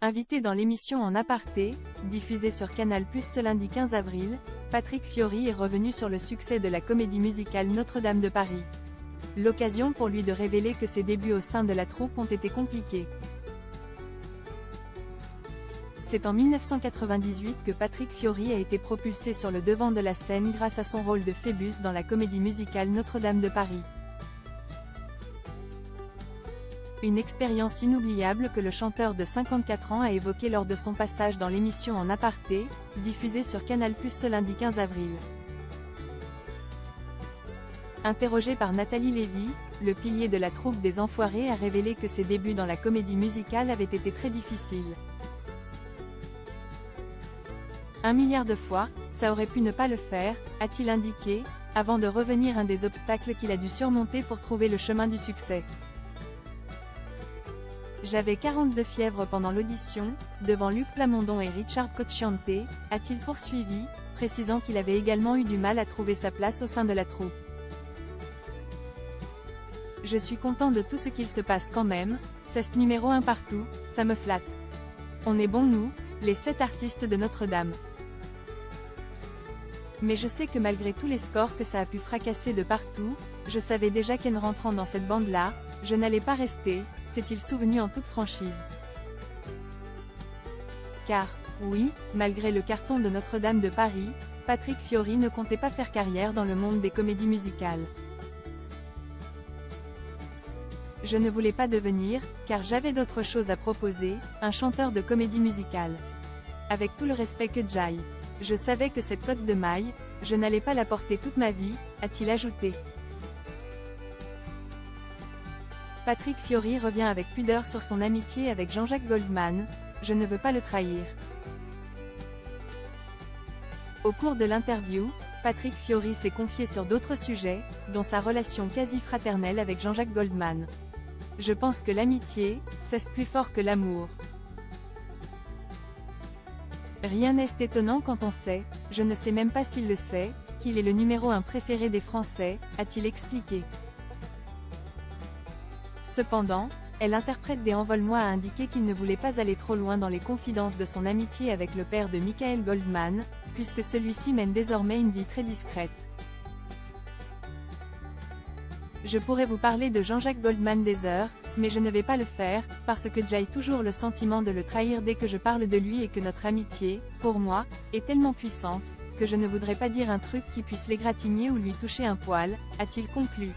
Invité dans l'émission En aparté, diffusée sur Canal+ ce lundi 15 avril, Patrick Fiori est revenu sur le succès de la comédie musicale Notre-Dame de Paris. L'occasion pour lui de révéler que ses débuts au sein de la troupe ont été compliqués. C'est en 1998 que Patrick Fiori a été propulsé sur le devant de la scène grâce à son rôle de Phébus dans la comédie musicale Notre-Dame de Paris. Une expérience inoubliable que le chanteur de 54 ans a évoquée lors de son passage dans l'émission En aparté, diffusée sur Canal+ ce lundi 15 avril. Interrogé par Nathalie Lévy, le pilier de la troupe des Enfoirés a révélé que ses débuts dans la comédie musicale avaient été très difficiles. 1 milliard de fois, ça aurait pu ne pas le faire, a-t-il indiqué, avant de revenir un des obstacles qu'il a dû surmonter pour trouver le chemin du succès. J'avais 42 fièvres pendant l'audition, devant Luc Plamondon et Richard Cocciante, a-t-il poursuivi, précisant qu'il avait également eu du mal à trouver sa place au sein de la troupe. Je suis content de tout ce qu'il se passe quand même, c'est ce numéro 1 partout, ça me flatte. On est bons nous, les 7 artistes de Notre-Dame. Mais je sais que malgré tous les scores que ça a pu fracasser de partout, je savais déjà qu'en rentrant dans cette bande-là, je n'allais pas rester, s'est-il souvenu en toute franchise. Car, oui, malgré le carton de Notre-Dame de Paris, Patrick Fiori ne comptait pas faire carrière dans le monde des comédies musicales. Je ne voulais pas devenir, car j'avais d'autres choses à proposer, un chanteur de comédie musicale. Avec tout le respect que j'aille. Je savais que cette cotte de maille, je n'allais pas la porter toute ma vie, a-t-il ajouté. Patrick Fiori revient avec pudeur sur son amitié avec Jean-Jacques Goldman, je ne veux pas le trahir. Au cours de l'interview, Patrick Fiori s'est confié sur d'autres sujets, dont sa relation quasi fraternelle avec Jean-Jacques Goldman. Je pense que l'amitié, c'est plus fort que l'amour. Rien n'est étonnant quand on sait, je ne sais même pas s'il le sait, qu'il est le numéro 1 préféré des Français, a-t-il expliqué. Cependant, l'interprète des Envol-moi a indiqué qu'il ne voulait pas aller trop loin dans les confidences de son amitié avec le père de Michael Goldman, puisque celui-ci mène désormais une vie très discrète. Je pourrais vous parler de Jean-Jacques Goldman des heures, mais je ne vais pas le faire, parce que j'ai toujours le sentiment de le trahir dès que je parle de lui et que notre amitié, pour moi, est tellement puissante, que je ne voudrais pas dire un truc qui puisse l'égratigner ou lui toucher un poil, a-t-il conclu.